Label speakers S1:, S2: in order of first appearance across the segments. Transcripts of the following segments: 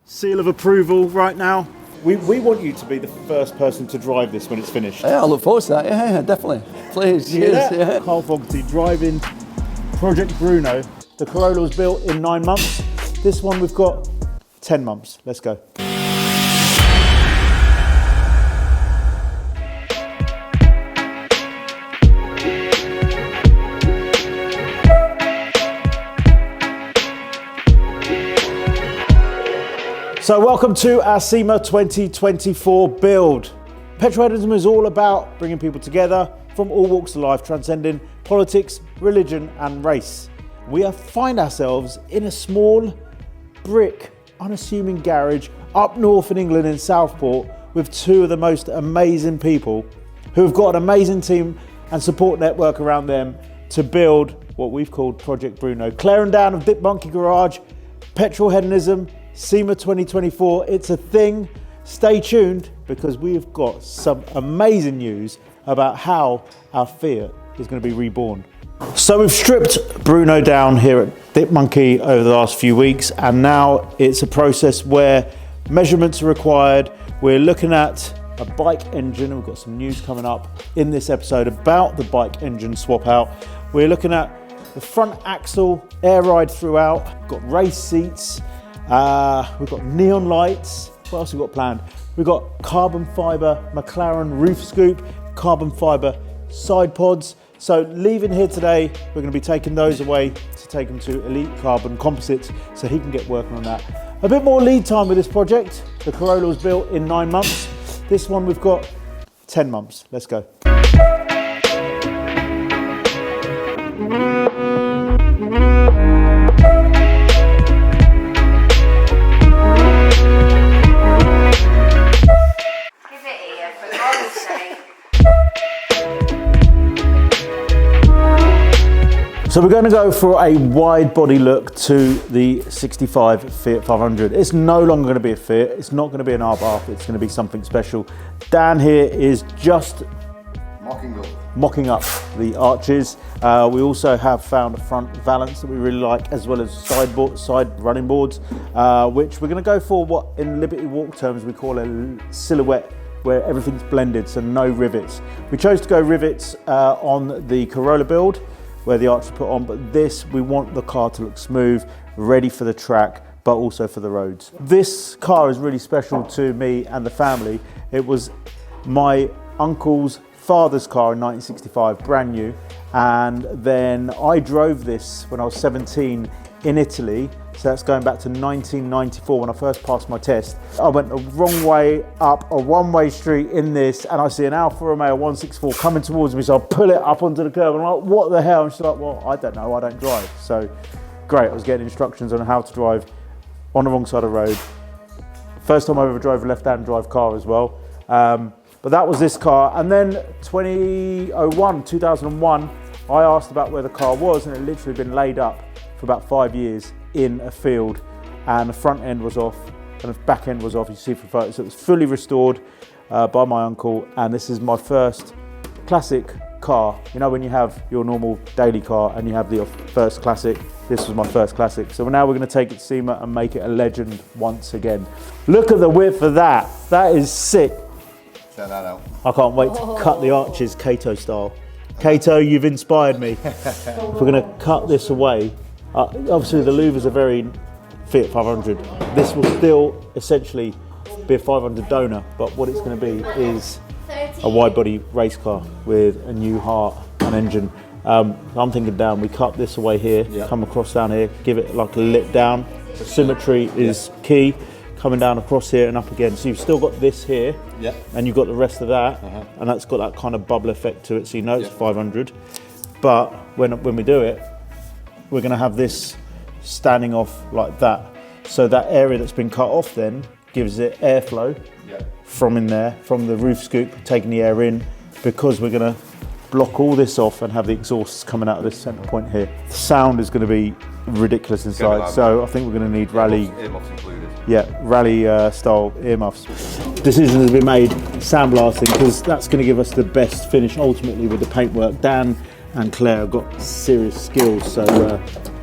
S1: Seal of approval right now. We want you to be the first person to drive this when it's finished.
S2: Yeah, I look forward to that. Yeah, definitely. Please, cheers. Yeah.
S1: Carl Fogarty driving Project Bruno. The Corolla was built in 9 months. This one we've got 10 months. Let's go. So welcome to our SEMA 2024 build. Petrolheadonism is all about bringing people together from all walks of life, transcending politics, religion and race. We find ourselves in a small, brick, unassuming garage up north in England in Southport with two of the most amazing people who have got an amazing team and support network around them to build what we've called Project Bruno. Clarendon down of Dip Monkey Garage, Petrolheadonism, SEMA 2024, it's a thing. Stay tuned because we've got some amazing news about how our Fiat is going to be reborn. So we've stripped Bruno down here at Dip Monkey over the last few weeks, and now it's a process where measurements are required. We're looking at a bike engine, and we've got some news coming up in this episode about the bike engine swap out. We're looking at the front axle, air ride throughout, we've got race seats, we've got neon lights. What else have we got planned? We've got carbon fibre McLaren roof scoop, carbon fibre side pods. So leaving here today, we're going to be taking those away to take them to Elite Carbon Composites so he can get working on that. A bit more lead time with this project. The Corolla was built in 9 months. This one we've got 10 months. Let's go. So we're going to go for a wide body look to the 65 Fiat 500. It's no longer going to be a Fiat. It's not going to be an R-Bath. It's going to be something special. Dan here is just mocking up the arches. We also have found a front valance that we really like, as well as side running boards, which we're going to go for what in Liberty Walk terms we call a silhouette, where everything's blended, so no rivets. We chose to go rivets on the Corolla build, where the arch is put on, but this, we want the car to look smooth, ready for the track, but also for the roads. This car is really special to me and the family. It was my uncle's father's car in 1965, brand new, and then I drove this when I was 17 in Italy. So that's going back to 1994 when I first passed my test. I went the wrong way up a one-way street in this, and I see an Alfa Romeo 164 coming towards me, so I pull it up onto the curb, and I'm like, what the hell? And she's like, well, I don't know, I don't drive. So great, I was getting instructions on how to drive on the wrong side of the road. First time I ever drove a left-hand drive car as well. But that was this car. And then 2001, I asked about where the car was, and it had literally been laid up for about 5 years in a field, and the front end was off and the back end was off. You see from photos, so it was fully restored by my uncle, and this is my first classic car. You know, when you have your normal daily car and you have the first classic, this was my first classic. So now we're going to take it to SEMA and make it a legend once again. Look at the width of that. That is sick.
S3: Check that out.
S1: I can't wait to cut the arches Kato style. Kato, you've inspired me. If we're going to cut this away, obviously the louvers are very Fiat 500. This will still essentially be a 500 donor, but what it's going to be is a wide body race car with a new heart and engine. I'm thinking down, we cut this away here, come across down here, give it like a lip down. Symmetry is key, coming down across here and up again. So you've still got this here, and you've got the rest of that, and that's got that kind of bubble effect to it, so you know it's 500. But when we do it, we're going to have this standing off like that. So that area that's been cut off then gives it airflow from in there, from the roof scoop, taking the air in, because we're going to block all this off and have the exhausts coming out of this centre point here. The sound is going to be ridiculous inside, so I think we're going to need rally
S3: earmuffs included.
S1: Rally style earmuffs. Decision has been made, sandblasting, because that's going to give us the best finish ultimately with the paintwork. Dan and Claire have got serious skills, so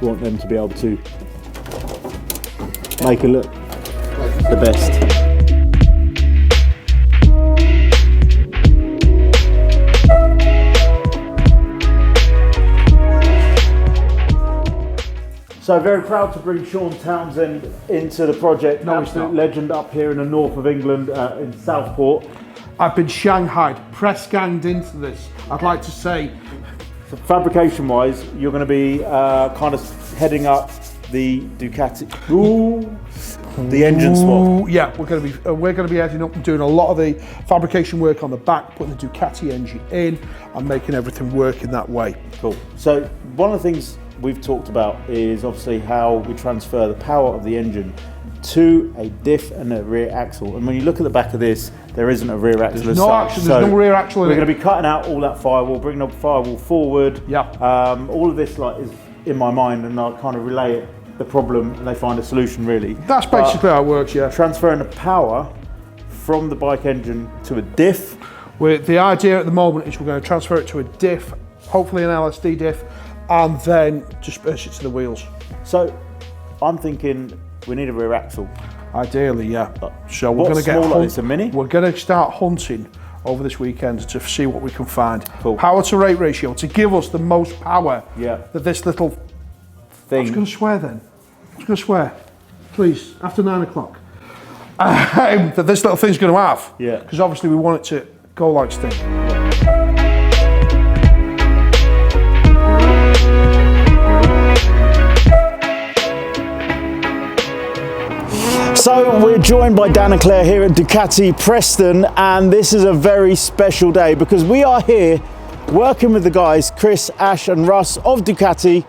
S1: we want them to be able to make it look the best. So very proud to bring Sean Townsend into the project.
S4: No, he's
S1: absolute
S4: not.
S1: legend up here in the north of England, in Southport.
S4: I've been shanghaied, press ganged into this. I'd like to say,
S1: So fabrication wise, you're going to be kind of heading up the Ducati, the engine swap.
S4: yeah, we're going to be heading up and doing a lot of the fabrication work on the back, putting the Ducati engine in, and making everything work in that way.
S1: Cool. So one of the things we've talked about is obviously how we transfer the power of the engine to a diff and a rear axle. And when you look at the back of this, there isn't a rear axle.
S4: There's no rear axle in
S1: We're
S4: it.
S1: going to be cutting out all that firewall, bringing the firewall forward.
S4: Yeah.
S1: All of this is in my mind, and I kind of relay it, the problem, and they find a solution really.
S4: That's basically how it works, yeah.
S1: Transferring the power from the bike engine to a diff.
S4: The idea at the moment is we're going to transfer it to a diff, hopefully an LSD diff, and then disperse it to the wheels.
S1: So I'm thinking we need a rear axle.
S4: Ideally, yeah. So we're
S1: What's
S4: going to get
S1: small like this, a mini?
S4: We're going to start hunting over this weekend to see what we can find.
S1: Cool.
S4: Power to rate ratio to give us the most power that this little
S1: Thing.
S4: I was going to swear then. I was going to swear. Please, after 9 o'clock. That this little thing's going to have.
S1: Yeah.
S4: Because obviously we want it to go like steam.
S1: So we're joined by Dan and Claire here at Ducati Preston, and this is a very special day because we are here working with the guys, Chris, Ash and Russ of Ducati,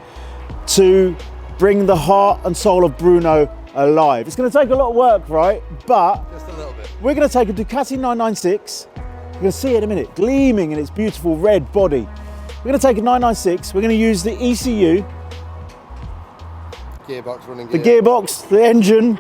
S1: to bring the heart and soul of Bruno alive. It's going to take a lot of work, right? But
S3: Just a little bit.
S1: we're going to take a Ducati 996, you're going to see it in a minute, gleaming in its beautiful red body. We're going to take a 996, we're going to use the ECU,
S3: Gearbox running
S1: the
S3: gear.
S1: gearbox, the engine.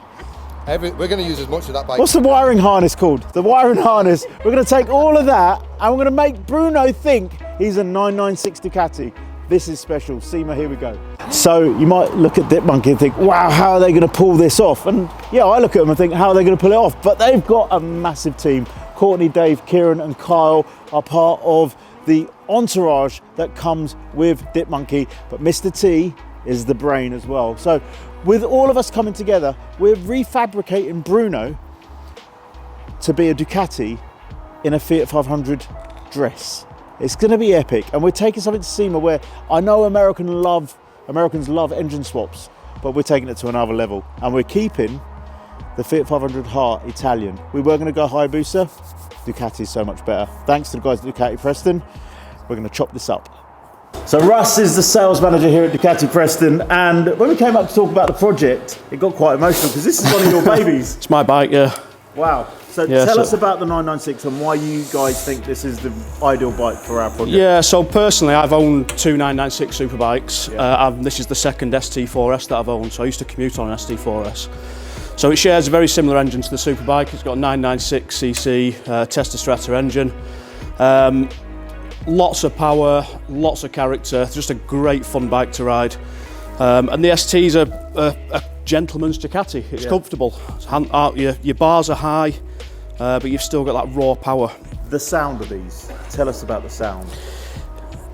S3: We're going to use as much of that bike.
S1: What's the wiring harness called? The wiring harness. We're going to take all of that and we're going to make Bruno think he's a 996 Ducati. This is special. SEMA, here we go. So you might look at Dip Monkey and think, wow, how are they going to pull this off? And yeah, I look at them and think, how are they going to pull it off? But they've got a massive team. Courtney, Dave, Kieran and Kyle are part of the entourage that comes with Dip Monkey. But Mr. T is the brain as well. So with all of us coming together, we're refabricating Bruno to be a Ducati in a Fiat 500 dress. It's going to be epic, and we're taking something to SEMA where I know Americans love engine swaps, but we're taking it to another level, and we're keeping the Fiat 500 heart Italian. We were going to go Hayabusa. Ducati is so much better. Thanks to the guys at Ducati Preston, we're going to chop this up. So Russ is the sales manager here at Ducati Preston, and when we came up to talk about the project, it got quite emotional because this is one of your babies.
S5: It's my bike, yeah.
S1: Wow. So
S5: Yeah,
S1: tell
S5: so-
S1: us about the 996 and why you guys think this is the ideal bike for our project.
S5: Yeah, so personally, I've owned two 996 superbikes. This is the second ST4S that I've owned, so I used to commute on an ST4S. So it shares a very similar engine to the superbike. It's got a 996cc Testa Strata engine. Lots of power, lots of character, just a great fun bike to ride. And the ST's a gentleman's Ducati. It's comfortable. Your bars are high, but you've still got that raw power.
S1: The sound of these, tell us about the sound.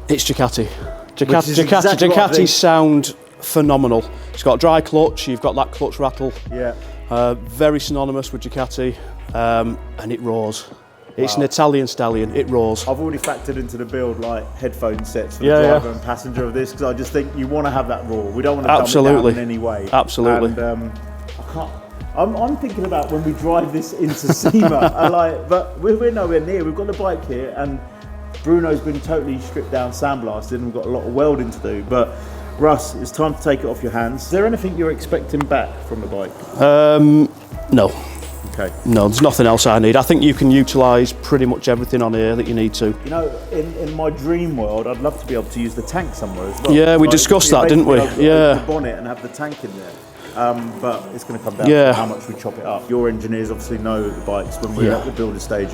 S5: It's Ducati.
S1: Which is exactly what I think.
S5: Ducati's sound phenomenal. It's got a dry clutch, you've got that clutch rattle.
S1: Yeah.
S5: Very synonymous with Ducati, and it roars. It's an Italian stallion, it roars.
S1: I've already factored into the build like headphone sets for
S5: Yeah,
S1: the
S5: yeah.
S1: driver and passenger of this because I just think you want to have that roar. We don't want to dump it
S5: Absolutely.
S1: down in any way.
S5: Absolutely.
S1: And I can't. I'm thinking about when we drive this into SEMA, but we're nowhere near. We've got the bike here, and Bruno's been totally stripped down, sandblasted, and we've got a lot of welding to do. But Russ, it's time to take it off your hands. Is there anything you're expecting back from the bike?
S5: No.
S1: Okay.
S5: No, there's nothing else I need. I think you can utilise pretty much everything on here that you need to.
S1: You know, in my dream world, I'd love to be able to use the tank somewhere as well.
S5: Yeah, we discussed that, didn't we?
S1: Basically,
S5: Yeah.
S1: open the bonnet and have the tank in there. But it's going to come down
S5: Yeah.
S1: to how much we chop it up. Your engineers obviously know the bikes when we're at the builder stage.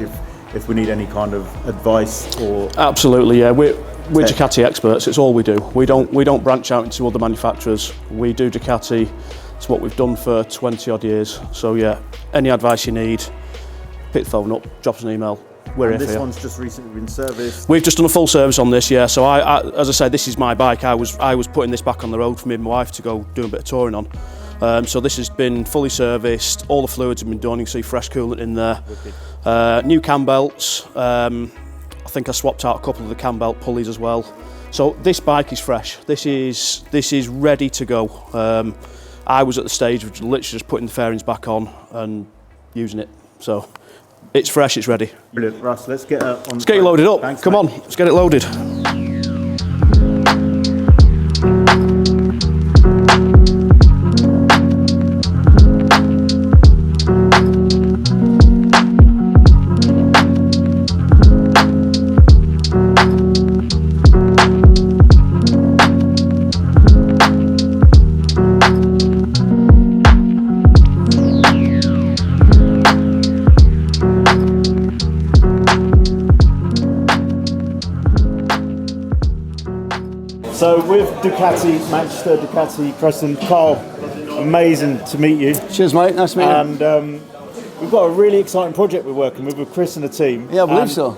S1: If we need any kind of advice or
S5: Absolutely, yeah. We're Ducati experts. It's all we do. We don't branch out into other manufacturers. We do Ducati. It's what we've done for 20 odd years. So yeah, any advice you need, pick the phone up, drop us an email. We're here for you.
S1: This one's just recently been serviced.
S5: We've just done a full service on this, yeah. So as I said, this is my bike. I was putting this back on the road for me and my wife to go do a bit of touring on. So this has been fully serviced. All the fluids have been done. You can see fresh coolant in there. New cam belts. I think I swapped out a couple of the cam belt pulleys as well. So this bike is fresh. This is ready to go. I was at the stage of literally just putting the fairings back on and using it. So it's fresh, it's ready.
S1: Brilliant, Russ. Let's get on.
S5: Let's get it loaded up.
S1: Thanks,
S5: Come
S1: mate.
S5: on, let's get it loaded.
S1: So with Ducati, Manchester, Ducati, Preston, Carl, amazing to meet you.
S2: Cheers, mate. Nice to meet you.
S1: And we've got a really exciting project we're working with Chris and the team.
S2: Yeah, I believe
S1: And
S2: so.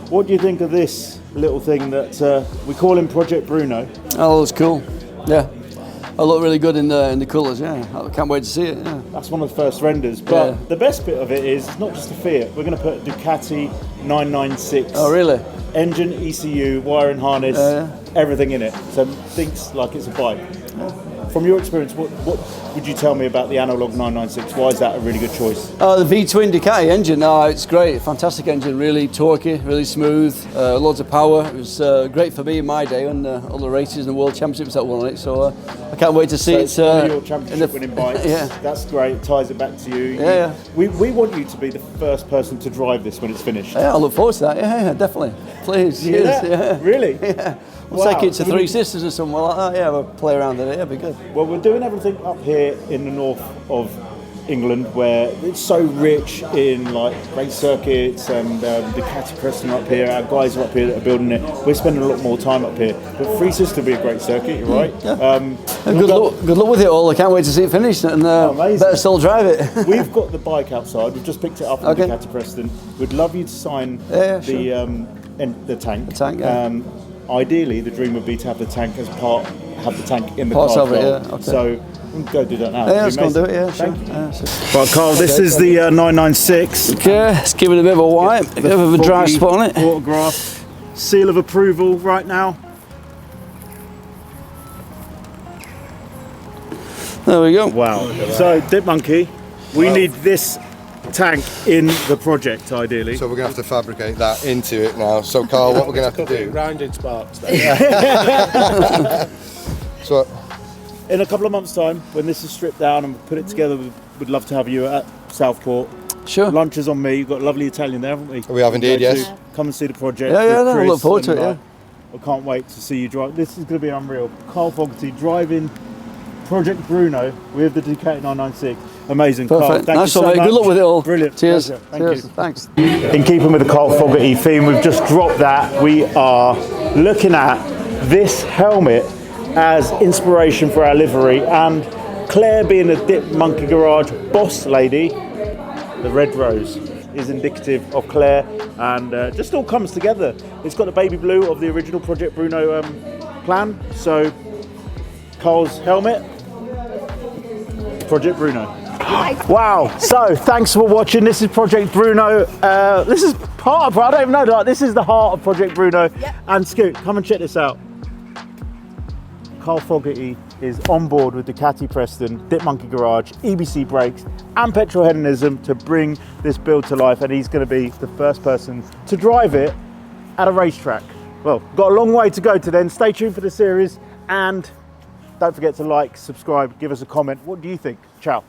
S1: What do you think of this little thing that we call him Project Bruno?
S2: Oh, it's cool. Yeah. I look really good in the colours, yeah. I can't wait to see it, yeah.
S1: That's one of the first renders. But
S2: Yeah.
S1: the best bit of it is it's not just a Fiat. We're going to put Ducati 996.
S2: Oh, really?
S1: Engine, ECU, wiring harness, everything in it. So thinks like it's a bike. From your experience, what would you tell me about the analog 996? Why is that a really good choice?
S2: The V-twin Ducati engine, it's great. Fantastic engine, really torquey, really smooth, loads of power. It was great for me in my day and all the races and the World Championships that won on it. So I can't wait to see it.
S1: It's one of your championship winning bikes.
S2: Yeah.
S1: That's great. Ties it back to you.
S2: Yeah.
S1: We want you to be the first person to drive this when it's finished.
S2: Yeah, I look forward to that. Yeah, definitely. Please.
S1: You hear
S2: Yes,
S1: that?
S2: yeah.
S1: Really?
S2: Yeah. We'll
S1: Wow.
S2: take it to
S1: So
S2: Three Sisters or somewhere like that. Yeah, we'll play around with it. Yeah, it'll be good.
S1: Well, we're doing everything up here in the north of England, where it's so rich in like race circuits and Ducati Preston up here. Our guys are up here that are building it. We're spending a lot more time up here. But Three Sisters will be a great circuit. You're right.
S2: Yeah. Good luck with it all. I can't wait to see it finished and
S1: amazing.
S2: better still drive it.
S1: We've got the bike outside. We've just picked it up from
S2: Okay.
S1: Ducati Preston. We'd love you to sign
S2: Yeah,
S1: the
S2: sure.
S1: the tank.
S2: The tank, yeah.
S1: Ideally, the dream would be to have the tank as have the tank in the
S2: Parts
S1: car.
S2: of it,
S1: as well.
S2: yeah, okay.
S1: So we can go do that now.
S2: Yeah, let's
S1: It'd
S2: go
S1: be
S2: and do it. Yeah, sure.
S1: Thank you.
S2: Yeah, so-
S1: Right, Carl, this is the 996.
S2: Okay, let's give it a bit of a wipe, a bit of a dry
S1: Foggy
S2: spot on it.
S1: Autograph, seal of approval right now.
S2: There we go.
S1: Wow. So, Dip Monkey, we need this tank in the project, ideally.
S3: So we're going to have to fabricate that into it now. So Carl, what we're going to have to do...
S6: Grinding sparks.
S3: So
S1: in a couple of months' time, when this is stripped down and put it together, we'd love to have you at Southport.
S2: Sure.
S1: Lunch is on me. You've got a lovely Italian there, haven't we?
S3: We have indeed,
S1: Go to
S3: yes.
S1: Come and see the project.
S2: Yeah,
S1: with
S2: no, I
S1: Chris
S2: look forward to
S1: and,
S2: it,
S1: I can't wait to see you drive. This is going to be unreal. Carl Fogarty driving Project Bruno with the Ducati 996. Amazing, Carl.
S2: Perfect.
S1: Thank
S2: Nice
S1: you
S2: one,
S1: so
S2: mate.
S1: much.
S2: Good luck with it all.
S1: Brilliant.
S2: Cheers.
S1: Pleasure. Thank
S2: Cheers.
S1: you.
S2: Thanks.
S1: In keeping with the Carl Fogarty theme, we've just dropped that. We are looking at this helmet as inspiration for our livery, and Claire, being a Dip Monkey Garage boss lady, the red rose is indicative of Claire, and just all comes together. It's got the baby blue of the original Project Bruno plan. So Carl's helmet, Project Bruno. Wow, so thanks for watching. This is Project Bruno. This is part of, I don't even know, like, this is the heart of Project Bruno.
S7: Yep.
S1: And Scoot, come and check this out. Carl Fogarty is on board with Ducati Preston, Dip Monkey Garage, EBC Brakes and Petrolheadonism to bring this build to life, and he's going to be the first person to drive it at a racetrack. Well, got a long way to go to then. Stay tuned for the series, and don't forget to like, subscribe, give us a comment. What do you think? Ciao.